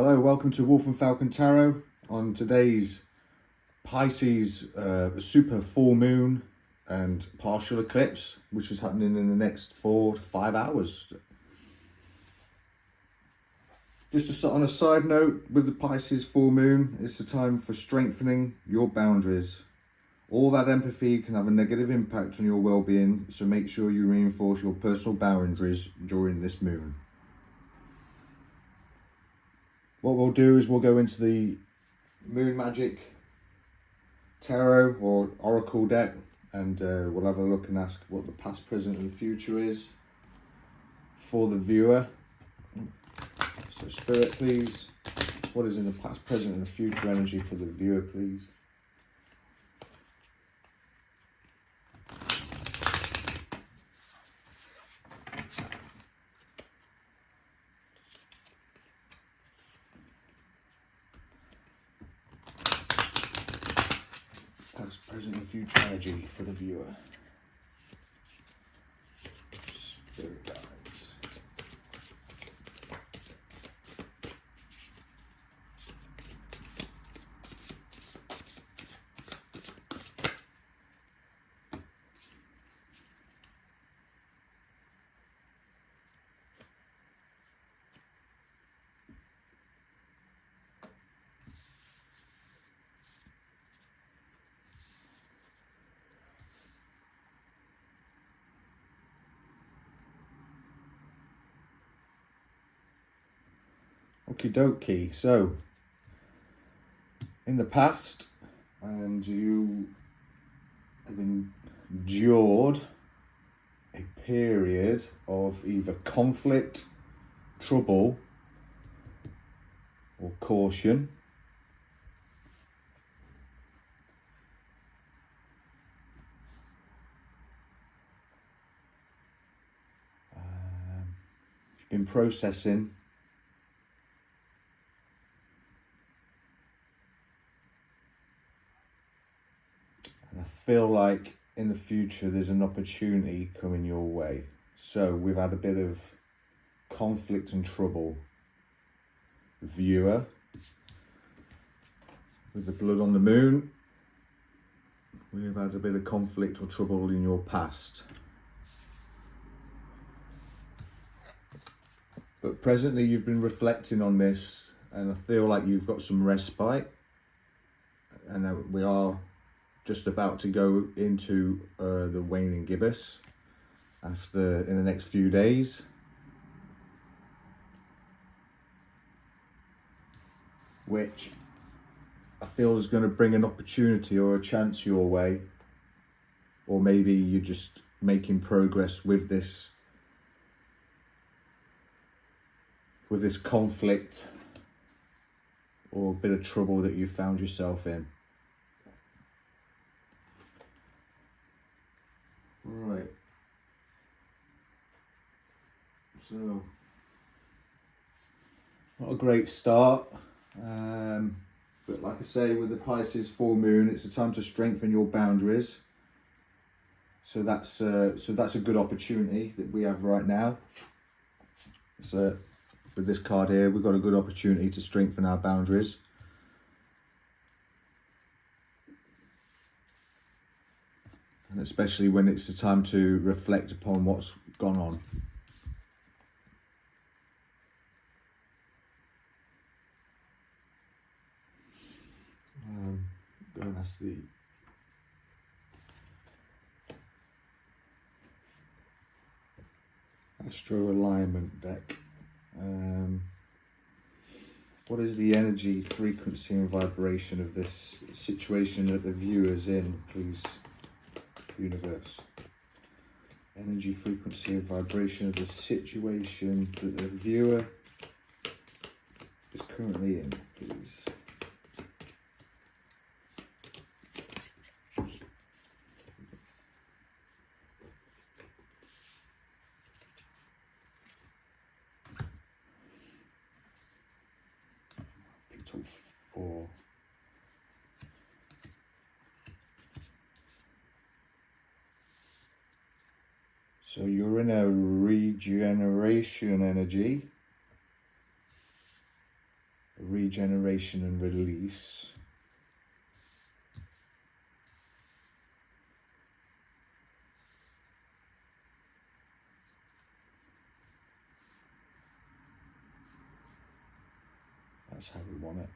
Hello, welcome to Wolf and Falcon Tarot. On today's Pisces super full moon and partial eclipse, which is happening in the next 4 to 5 hours. Just on a side note, with the Pisces full moon, it's a time for strengthening your boundaries. All that empathy can have a negative impact on your well-being, so make sure you reinforce your personal boundaries during this moon. What we'll do is we'll go into the Moon Magic Tarot or Oracle deck, and we'll have a look and ask what the past, present and future is for the viewer. So Spirit, please, what is in the past, present and the future energy for the viewer, please? Past, present and future energy for the viewer. Spirit guides. Okie dokie, so in the past, and you have endured a period of either conflict, trouble, or caution. You've been processing. And I feel like in the future there's an opportunity coming your way. So we've had a bit of conflict and trouble. Viewer, with the blood on the moon, we've had a bit of conflict or trouble in your past. But presently you've been reflecting on this, and I feel like you've got some respite. And we are just about to go into the waning gibbous in the next few days. Which I feel is going to bring an opportunity or a chance your way. Or maybe you're just making progress with this conflict or a bit of trouble that you found yourself in. Right. So, not a great start. But like I say, with the Pisces full moon, it's a time to strengthen your boundaries. So that's a good opportunity that we have right now. So with this card here, we've got a good opportunity to strengthen our boundaries. And especially when it's a time to reflect upon what's gone on. Go and ask the Astro Alignment deck. What is the energy, frequency and vibration of this situation that the viewer's in, please, universe? Energy, frequency and vibration of the situation that the viewer is currently in, please. Picture 4. So you're in a regeneration energy. regeneration and release. That's how we want it.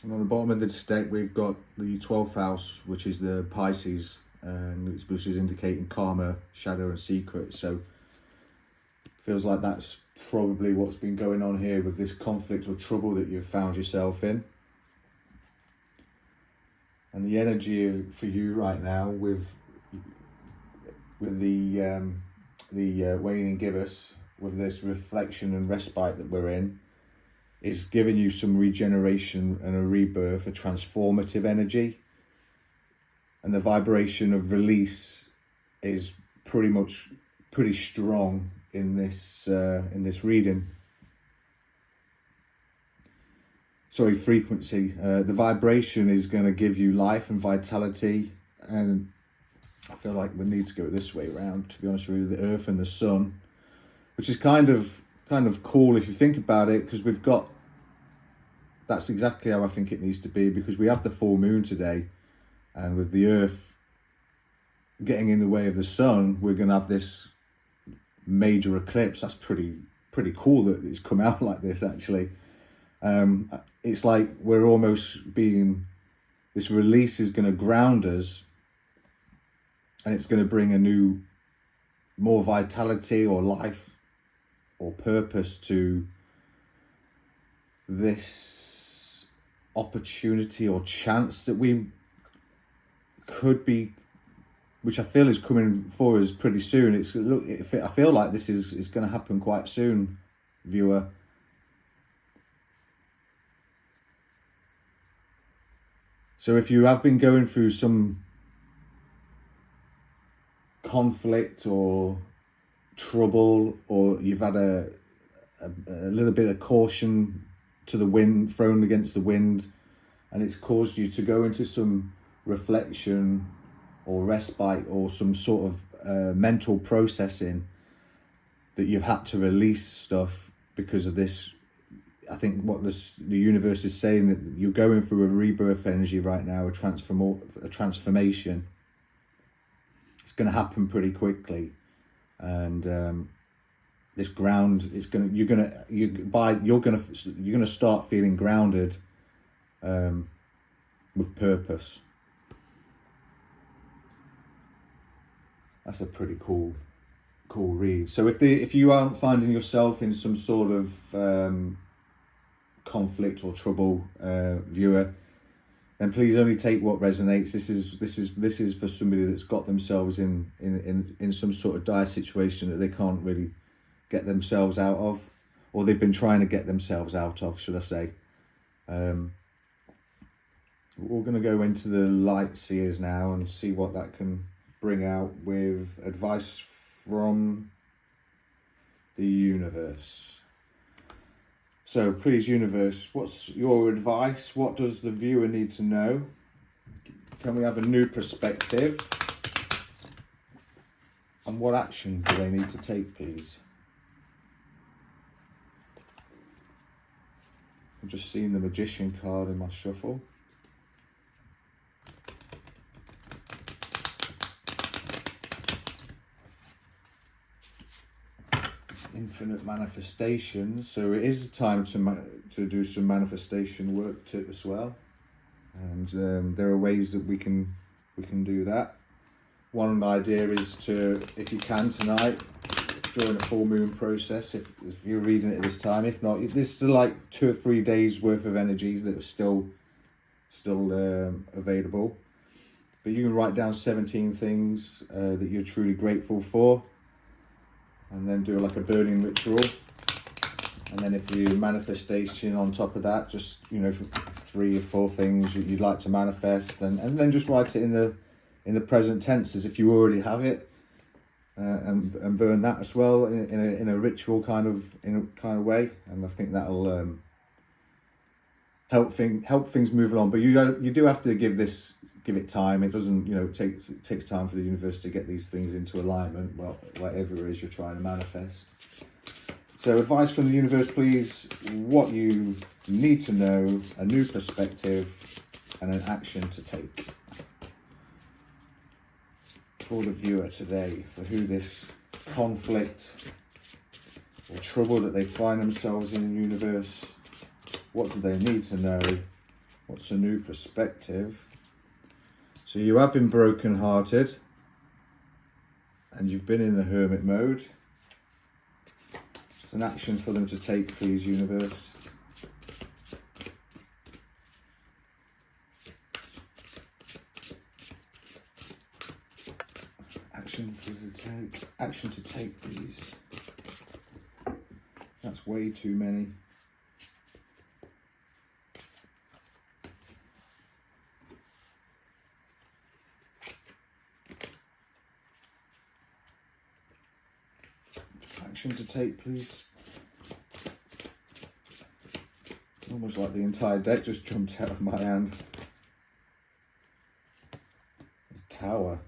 And on the bottom of this deck, we've got the 12th house, which is the Pisces, which is indicating karma, shadow, and secret. So feels like that's probably what's been going on here with this conflict or trouble that you've found yourself in. And the energy for you right now with the waning gibbous, with this reflection and respite that we're in, is giving you some regeneration and a rebirth, a transformative energy. And the vibration of release is pretty strong in this reading. Sorry, frequency. The vibration is going to give you life and vitality, and I feel like we need to go this way around, to be honest with you, the earth and the sun, which is kind of cool if you think about it, because we've got, that's exactly how I think it needs to be, because we have the full moon today, and with the earth getting in the way of the sun, we're going to have this major eclipse. That's pretty cool that it's come out like this, actually. It's like we're almost being, this release is going to ground us, and it's going to bring a new, more vitality or life or purpose to this opportunity or chance that we could be, which I feel is coming for us pretty soon. I feel like this is going to happen quite soon, viewer. So if you have been going through some conflict or trouble, or you've had a little bit of caution to the wind, thrown against the wind, and it's caused you to go into some reflection or respite or some sort of mental processing, that you've had to release stuff because of this. I think what the universe is saying, that you're going through a rebirth energy right now, a transformation. It's going to happen pretty quickly, and this ground is you're gonna start feeling grounded, with purpose. That's a pretty cool read. So if you aren't finding yourself in some sort of conflict or trouble, viewer, then please only take what resonates. This is for somebody that's got themselves in some sort of dire situation that they can't really get themselves out of, or they've been trying to get themselves out of, should I say. We're going to go into the light seers now and see what that can bring out with advice from the universe. So please, universe, what's your advice? What does the viewer need to know? Can we have a new perspective? And what action do they need to take, please? I've just seen the Magician card in my shuffle. Infinite manifestation, so it is time to do some manifestation work as well, and there are ways that we can do that. One idea is to, if you can tonight, during the full moon process, if you're reading it at this time, if not, there's still like 2 or 3 days worth of energies that are still available, but you can write down 17 things that you're truly grateful for, and then do like a burning ritual. And then if you manifestation on top of that, just 3 or 4 things you'd like to manifest, and then just write it in the present tense as if you already have it, and burn that as well in a ritual kind of way. And I think that'll help things move along. But you do have to give this give it time. It doesn't, it takes time for the universe to get these things into alignment, well, whatever it is you're trying to manifest. So advice from the universe, please. What you need to know, a new perspective, and an action to take. For the viewer today, for who this conflict or trouble that they find themselves in the universe, what do they need to know? What's a new perspective? So you have been broken-hearted and you've been in the hermit mode. It's an action for them to take, please, universe. Action to take, please. That's way too many. Action to take, please. Almost like the entire deck just jumped out of my hand. It's Tower.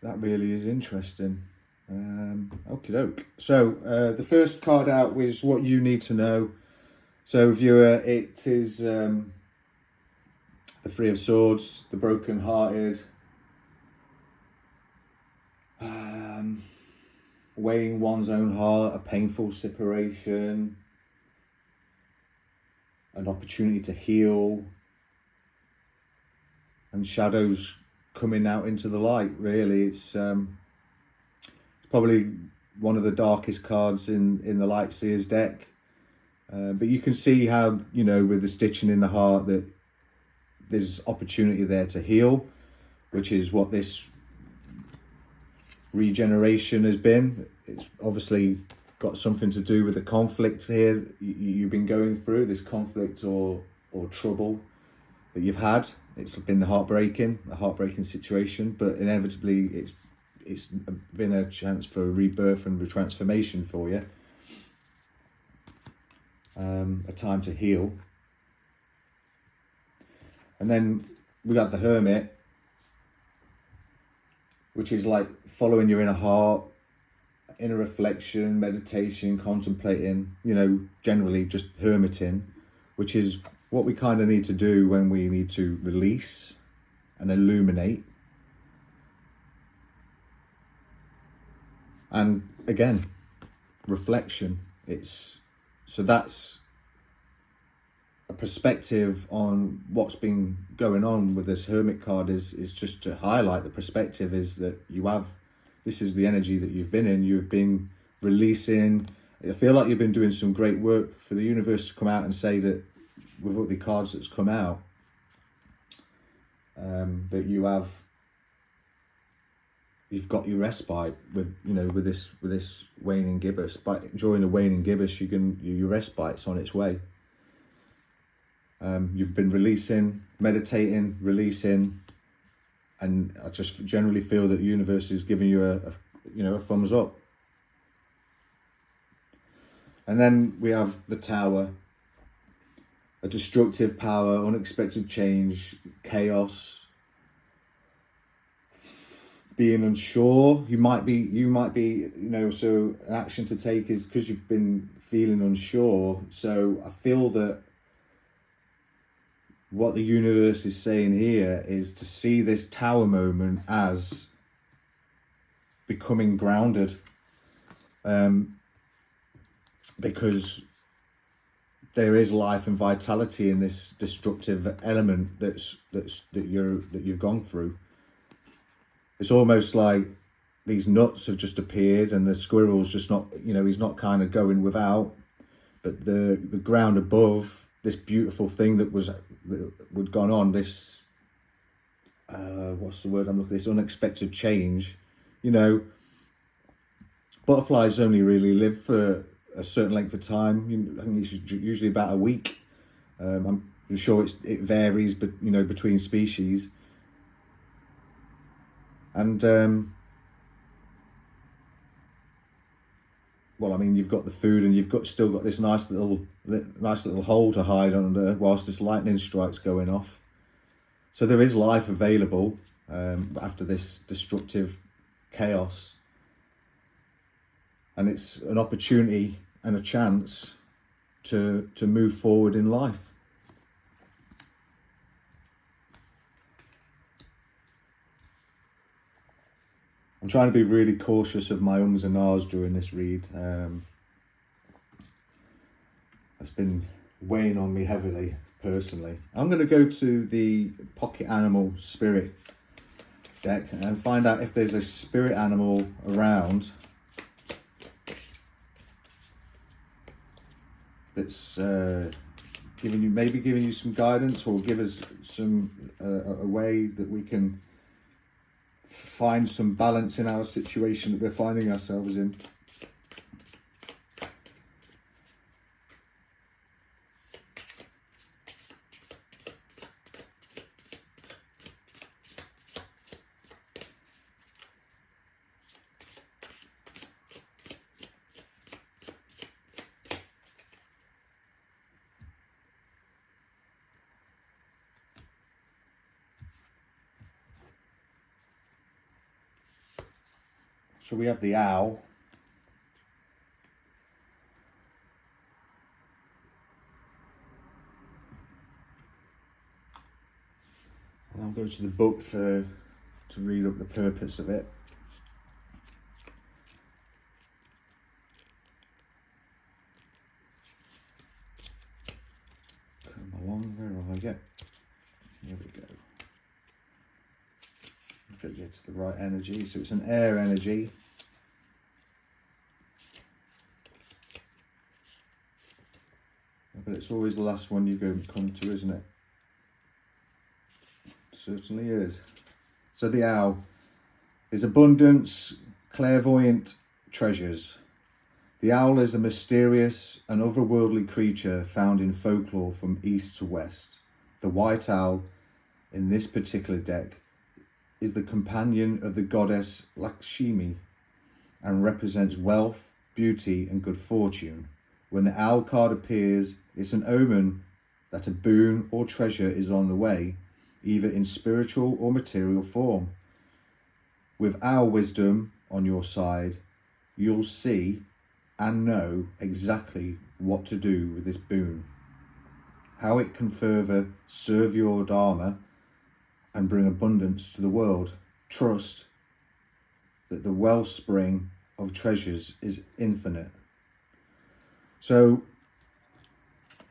That really is interesting. Okie doke. So the first card out was what you need to know. So viewer, it is the Three of Swords, the broken-hearted, weighing one's own heart, a painful separation, an opportunity to heal, and shadows coming out into the light. Really, it's probably one of the darkest cards in the Light Seers deck, but you can see how, with the stitching in the heart, that there's opportunity there to heal, which is what this regeneration has been. It's obviously got something to do with the conflict here you've been going through, this conflict or trouble that you've had. It's been a heartbreaking situation, but inevitably it's been a chance for a rebirth and retransformation for you. A time to heal. And then we got the Hermit, which is like following your inner heart, inner reflection, meditation, contemplating, generally just hermiting, which is what we kind of need to do when we need to release and illuminate. And again, reflection. So that's a perspective on what's been going on with this Hermit card is just to highlight the perspective is that this is the energy that you've been in. You've been releasing. I feel like you've been doing some great work for the universe to come out and say that with all the cards that's come out, that you've got your respite with this waning gibbous. But during the waning gibbous, your respite's on its way. You've been releasing, meditating, releasing, and I just generally feel that the universe is giving you a thumbs up. And then we have the Tower, a destructive power, unexpected change, chaos, being unsure. You might be, so an action to take is because you've been feeling unsure. So I feel that what the universe is saying here is to see this Tower moment as becoming grounded, because there is life and vitality in this destructive element that you've gone through. It's almost like these nuts have just appeared and the squirrel's just not, he's not kind of going without, but the ground above, this beautiful thing that would gone on, this what's the word I'm looking at, this unexpected change. Butterflies only really live for a certain length of time. I think it's usually about a week. I'm sure it varies, but between species. And well, I mean, you've got the food and you've still got this nice little hole to hide under whilst this lightning strike's going off. So there is life available after this destructive chaos. And it's an opportunity and a chance to move forward in life. I'm trying to be really cautious of my ums and ahs during this read. It's been weighing on me heavily, personally. I'm going to go to the Pocket Animal Spirit deck and find out if there's a spirit animal around that's giving you some guidance, or give us some a way that we can find some balance in our situation that we're finding ourselves in. So we have the owl. And I'll go to the book to read up the purpose of it. Come along, where are I? Here we go. Get to the right energy. So it's an air energy. But it's always the last one you come to, isn't it? Certainly is. So the owl is abundance, clairvoyant treasures. The owl is a mysterious and otherworldly creature found in folklore from east to west. The white owl in this particular deck is the companion of the goddess Lakshmi and represents wealth, beauty and good fortune. When the owl card appears, it's an omen that a boon or treasure is on the way, either in spiritual or material form. With owl wisdom on your side, you'll see and know exactly what to do with this boon, how it can further serve your dharma and bring abundance to the world. Trust that the wellspring of treasures is infinite. So,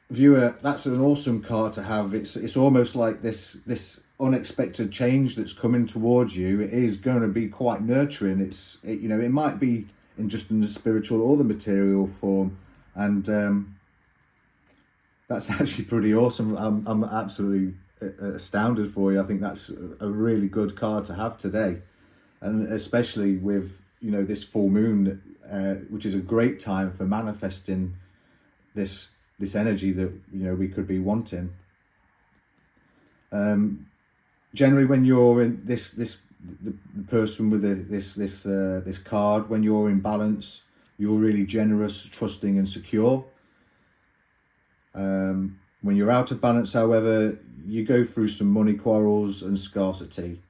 viewer, that's an awesome card to have. It's almost like this unexpected change that's coming towards you. It is going to be quite nurturing. It might be in the spiritual or the material form, and that's actually pretty awesome. I'm absolutely astounded for you. I think that's a really good card to have today, and especially with this full moon, which is a great time for manifesting this energy that we could be wanting. Generally, when you're in the person with this card, when you're in balance, you're really generous, trusting, and secure. When you're out of balance, however, you go through some money quarrels and scarcity.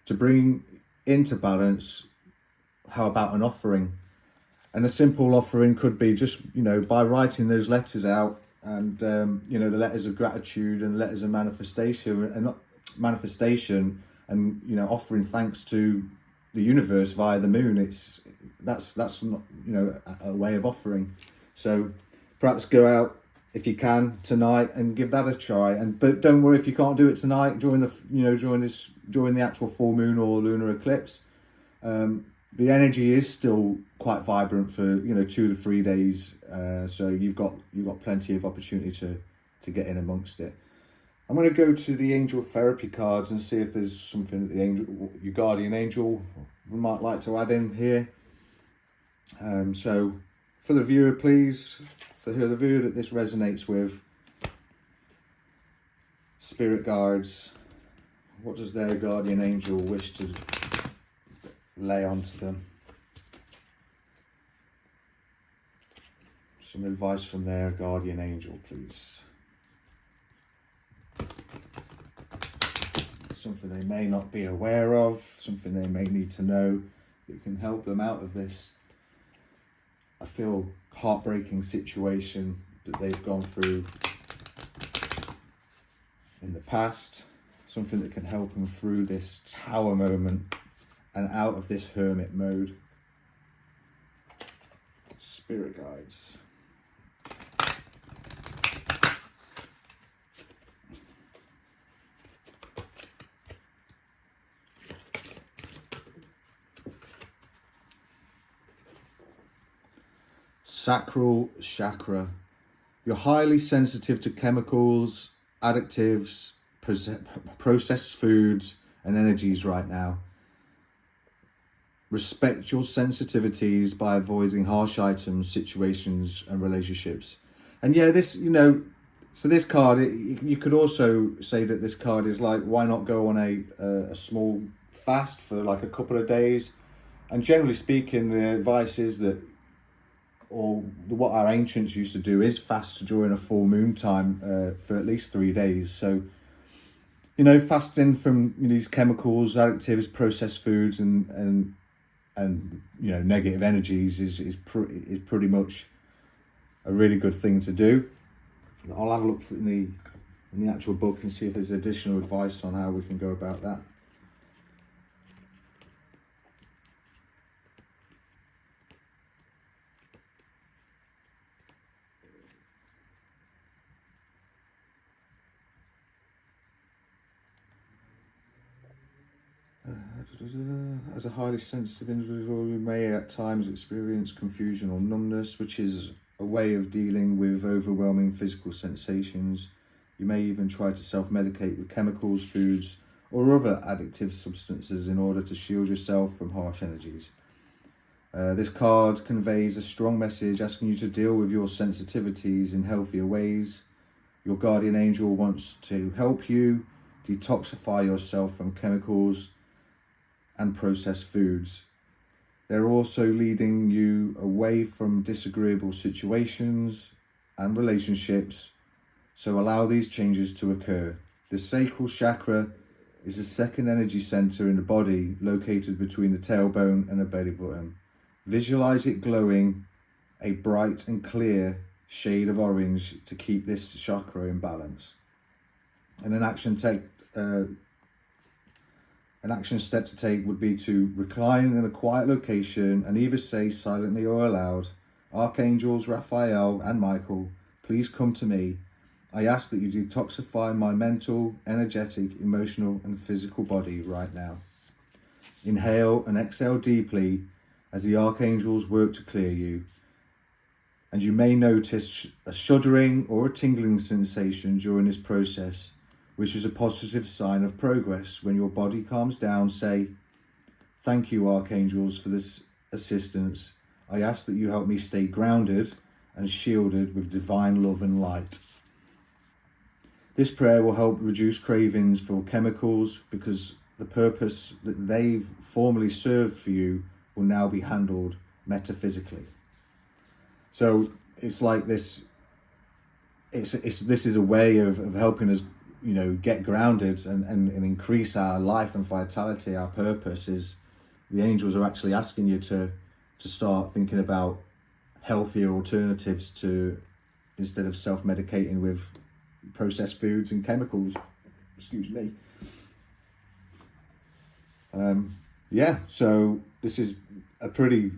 To bring into balance, how about an offering? And a simple offering could be just, by writing those letters out, and the letters of gratitude and letters of manifestation, and offering thanks to the universe via the moon. That's not a way of offering. So perhaps go out if you can tonight and give that a try. But don't worry if you can't do it tonight during the actual full moon or lunar eclipse. The energy is still quite vibrant for 2 to 3 days, so you've got plenty of opportunity to get in amongst it. I'm going to go to the angel therapy cards and see if there's something that your guardian angel might like to add in here. So for the viewer, please, for the viewer that this resonates with, spirit guides, what does their guardian angel wish to lay onto them? Some advice from their guardian angel, please. Something they may not be aware of, something they may need to know that can help them out of this, I feel, heartbreaking situation that they've gone through in the past. Something that can help them through this tower moment and out of this hermit mode. Spirit guides. Sacral chakra. You're highly sensitive to chemicals, additives, processed foods and energies right now. Respect your sensitivities by avoiding harsh items, situations and relationships. And yeah, this, you know, so this card, you could also say that this card is like, why not go on a small fast for like a couple of days? And generally speaking, the advice is that, or what our ancients used to do, is fast during a full moon time for at least 3 days. So, you know, fasting from these chemicals, additives, processed foods, and you know, negative energies is pretty much a really good thing to do. I'll have a look in the actual book and see if there's additional advice on how we can go about that. As a highly sensitive individual, you may at times experience confusion or numbness, which is a way of dealing with overwhelming physical sensations. You may even try to self-medicate with chemicals, foods, or other addictive substances in order to shield yourself from harsh energies. This card conveys a strong message asking you to deal with your sensitivities in healthier ways. Your guardian angel wants to help you detoxify yourself from chemicals and processed foods. They're also leading you away from disagreeable situations and relationships, so allow these changes to occur. The sacral chakra is the second energy center in the body, located between the tailbone and the belly button. Visualize it glowing a bright and clear shade of orange to keep this chakra in balance. And an action step to take would be to recline in a quiet location and either say silently or aloud, Archangels Raphael and Michael, please come to me. I ask that you detoxify my mental, energetic, emotional and physical body right now. Inhale and exhale deeply as the archangels work to clear you. And you may notice a shuddering or a tingling sensation during this process, which is a positive sign of progress. When your body calms down, say, thank you, archangels, for this assistance. I ask that you help me stay grounded and shielded with divine love and light. This prayer will help reduce cravings for chemicals, because the purpose that they've formerly served for you will now be handled metaphysically. So it's like this, this is a way of helping us, you know, get grounded and increase our life and vitality. Our purpose is, the angels are actually asking you to start thinking about healthier alternatives to, instead of self-medicating with processed foods and chemicals. Excuse me. Yeah, so this is a pretty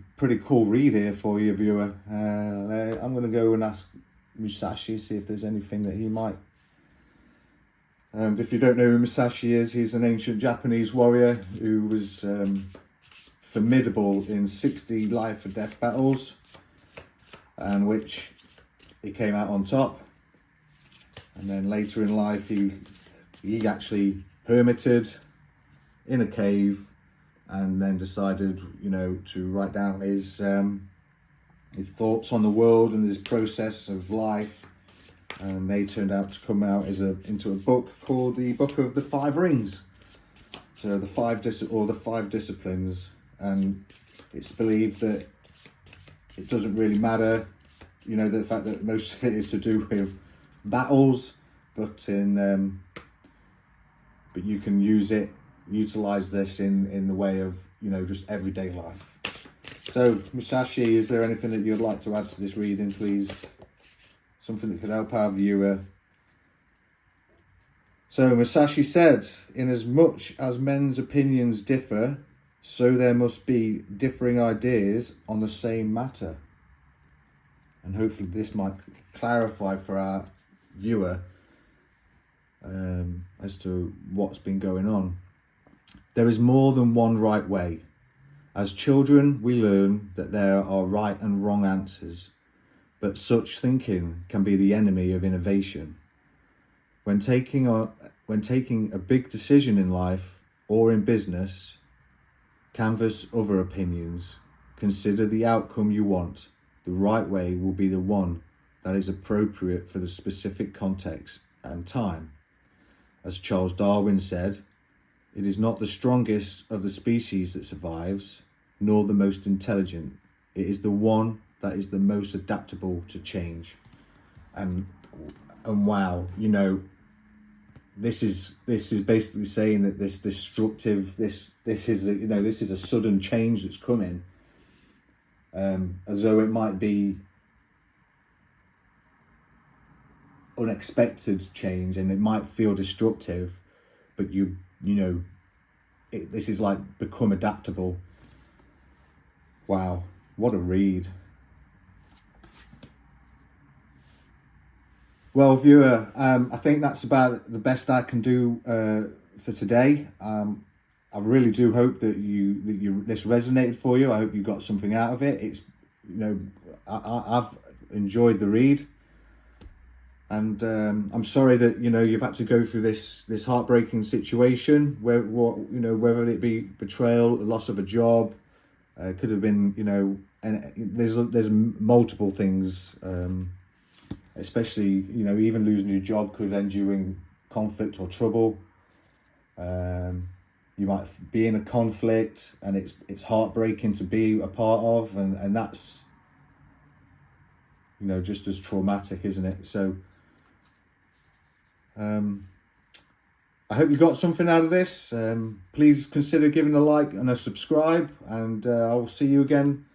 cool read here for you, viewer. I'm going to go and ask Musashi, see if there's anything that he might. And if you don't know who Musashi is, he's an ancient Japanese warrior who was formidable in 60 life or death battles, and which he came out on top. And then later in life, he actually hermited in a cave, and then decided, you know, to write down his thoughts on the world and his process of life. And they turned out to come out into a book called the Book of the Five Rings. So the five disciplines, and it's believed that it doesn't really matter you know, the fact that most of it is to do with battles, but but you can utilize this in the way of, you know, just everyday life. So, Musashi, is there anything that you'd like to add to this reading, please? Something that could help our viewer. So, Musashi said, "Inasmuch as men's opinions differ, so there must be differing ideas on the same matter." And hopefully this might clarify for our viewer as to what's been going on. There is more than one right way. As children, we learn that there are right and wrong answers, but such thinking can be the enemy of innovation. When taking a big decision in life or in business, canvass other opinions. Consider the outcome you want. The right way will be the one that is appropriate for the specific context and time. As Charles Darwin said, it is not the strongest of the species that survives, nor the most intelligent. It is the one that is the most adaptable to change. And wow, you know, this is basically saying that this destructive, this is a sudden change that's coming, as though it might be unexpected change and it might feel destructive, but this is like become adaptable. Wow, what a read. Well, viewer, I think that's about the best I can do for today. I really do hope that this resonated for you. I hope you got something out of it. It's, you know, I've enjoyed the read, and I'm sorry that, you know, you've had to go through this heartbreaking situation where, whether it be betrayal, the loss of a job, could have been, you know, and there's multiple things. Especially, you know, even losing your job could end you in conflict or trouble. You might be in a conflict and it's heartbreaking to be a part of, and that's, you know, just as traumatic, isn't it? So I hope you got something out of this. Please consider giving a like and a subscribe, and I'll see you again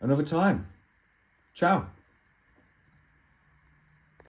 another time. Ciao.